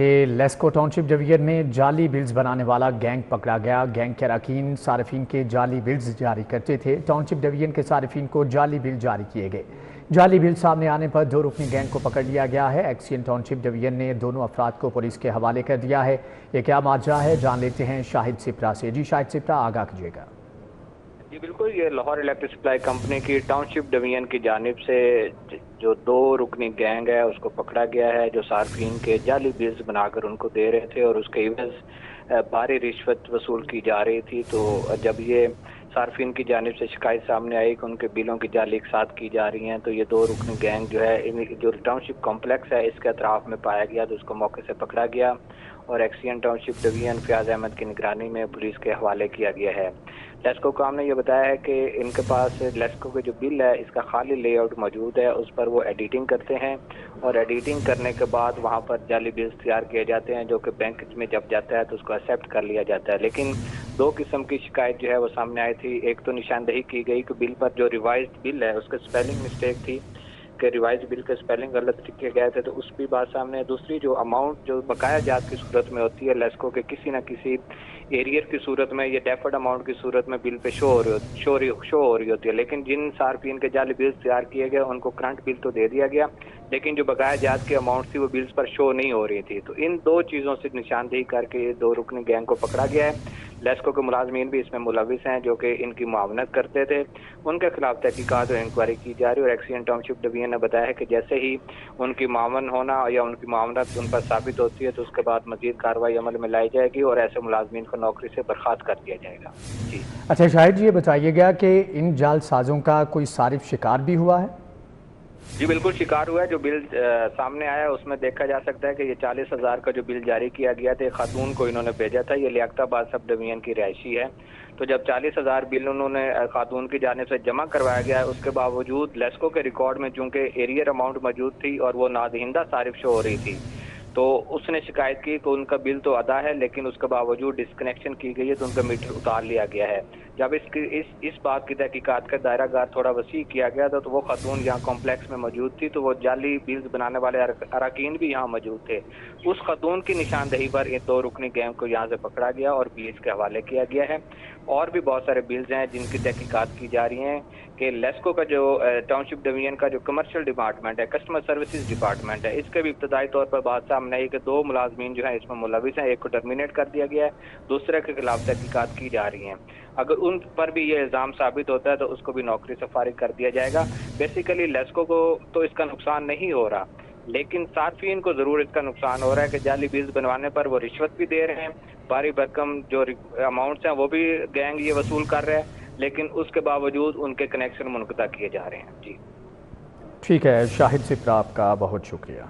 کہ لیسکو ٹاؤنشپ ڈویژن میں جعلی بلز بنانے والا گینگ پکڑا گیا۔ گینگ کے اراکین صارفین کے جعلی بلز جاری کرتے تھے۔ ٹاؤنشپ ڈویژن کے صارفین کو جعلی بل جاری کیے گئے۔ جعلی بل سامنے آنے پر 2 رکنی گینگ کو پکڑ لیا گیا ہے۔ ایکسین ٹاؤنشپ ڈویژن نے دونوں افراد کو پولیس کے حوالے کر دیا ہے۔ یہ کیا ماجرا ہے، جان لیتے ہیں شاہد سپرا سے۔ جی شاہد سپرا، آگاہ کیجیے گا۔ جی بالکل، یہ لاہور الیکٹرک سپلائی کمپنی کی ٹاؤنشپ ڈویژن کی جانب سے جو 2 رکنی گینگ ہے اس کو پکڑا گیا ہے، جو صارفین کے جعلی بلز بنا کر ان کو دے رہے تھے اور اس کے عوض بھاری رشوت وصول کی جا رہی تھی۔ تو جب یہ صارفین کی جانب سے شکایت سامنے آئی کہ ان کے بلوں کی جعلی ایک ساتھ کی جا رہی ہیں، تو یہ 2 رکنی گینگ جو ہے جو ٹاؤنشپ کمپلیکس ہے اس کے اطراف میں پایا گیا، تو اس کو موقع سے پکڑا گیا اور ایکسین ٹاؤنشپ ڈویژن فیاض احمد کی نگرانی میں پولیس کے حوالے کیا گیا ہے۔ لیسکو کام نے یہ بتایا ہے کہ ان کے پاس لیسکو کے جو بل ہے اس کا خالی لے آؤٹ موجود ہے، اس پر وہ ایڈیٹنگ کرتے ہیں اور ایڈیٹنگ کرنے کے بعد وہاں پر جعلی بلز تیار کیے جاتے ہیں، جو کہ بینک میں جب جاتا ہے تو اس کو ایکسیپٹ کر لیا جاتا ہے۔ لیکن 2 قسم کی شکایت جو ہے وہ سامنے آئی تھی۔ ایک تو نشاندہی کی گئی کہ بل پر جو ریوائزڈ بل ہے اس کے سپیلنگ مسٹیک تھی، کہ ریوائز بل کے سپیلنگ غلط لکھے گئے تھے، تو اس بھی بات سامنے ہے۔ دوسری جو اماؤنٹ جو بقایا جات کی صورت میں ہوتی ہے لیسکو کے کسی نہ کسی ایریئر کی صورت میں، یہ ڈیفرڈ اماؤنٹ کی صورت میں بل پہ شو ہو رہی ہوتی ہے، لیکن جن صارفین کے جعلی بلز تیار کیے گئے ان کو کرنٹ بل تو دے دیا گیا، لیکن جو بقایا جات کی اماؤنٹ تھی وہ بلز پر شو نہیں ہو رہی تھی۔ تو ان 2 چیزوں سے نشاندہی کر کے یہ 2 رکنی گینگ کو پکڑا گیا ہے۔ لیسکو کے ملازمین بھی اس میں ملوث ہیں جو کہ ان کی معاونت کرتے تھے، ان کے خلاف تحقیقات اور انکوائری کی جا رہی ہے اور ایکسین ٹاؤنشپ ڈویژن نے بتایا ہے کہ جیسے ہی ان کی معاون ہونا یا ان کی معاونت ان پر ثابت ہوتی ہے تو اس کے بعد مزید کارروائی عمل میں لائی جائے گی اور ایسے ملازمین کو نوکری سے برخاست کر دیا جائے گا۔ جی اچھا شاہد جی، یہ بتائیے گا کہ ان جعل سازوں کا کوئی صارف شکار بھی ہوا ہے؟ جی بالکل، شکار ہوا ہے۔ جو بل سامنے آیا ہے اس میں دیکھا جا سکتا ہے کہ یہ 40,000 کا جو بل جاری کیا گیا تھا خاتون کو انہوں نے بھیجا تھا، یہ لیاقت آباد سب ڈویژن کی رہائشی ہے۔ تو جب 40,000 بل انہوں نے خاتون کی جانب سے جمع کروایا گیا ہے، اس کے باوجود لیسکو کے ریکارڈ میں چونکہ ایریئر اماؤنٹ موجود تھی اور وہ نادہندہ صارف شو ہو رہی تھی، تو اس نے شکایت کی کہ ان کا بل تو ادا ہے لیکن اس کے باوجود ڈسکنیکشن کی گئی ہے، تو ان کا میٹر اتار لیا گیا ہے۔ جب اس بات کی تحقیقات کا دائرہ کار تھوڑا وسیع کیا گیا تھا تو وہ خاتون یہاں کمپلیکس میں موجود تھی، تو وہ جعلی بلز بنانے والے اراکین بھی یہاں موجود تھے۔ اس خاتون کی نشاندہی پر یہ 2 رکنی گینگ کو یہاں سے پکڑا گیا اور پولیس کے حوالے کیا گیا ہے۔ اور بھی بہت سارے بلز ہیں جن کی تحقیقات کی جا رہی ہیں کہ لیسکو کا جو ٹاؤنشپ ڈویژن کا جو کمرشل ڈپارٹمنٹ ہے، کسٹمر سروسز ڈپارٹمنٹ ہے، اس کے بھی ابتدائی طور پر بات سامنے آئی کہ 2 ملازمین جو ہیں اس میں ملوث ہیں، ایک کو ٹرمینیٹ کر دیا گیا ہے، دوسرے کے خلاف تحقیقات کی جا رہی ہیں۔ اگر ان پر بھی یہ الزام ثابت ہوتا ہے تو اس کو بھی نوکری سے فارغ کر دیا جائے گا۔ بیسیکلی لیسکو کو تو اس کا نقصان نہیں ہو رہا، لیکن صارفین کو ضرور اس کا نقصان ہو رہا ہے کہ جعلی بلز بنوانے پر وہ رشوت بھی دے رہے ہیں، بھاری بھرکم جو اماؤنٹس ہیں وہ بھی گینگ یہ وصول کر رہے ہیں، لیکن اس کے باوجود ان کے کنیکشن منقطع کیے جا رہے ہیں۔ جی ٹھیک ہے شاہد سپرا، آپ کا بہت شکریہ۔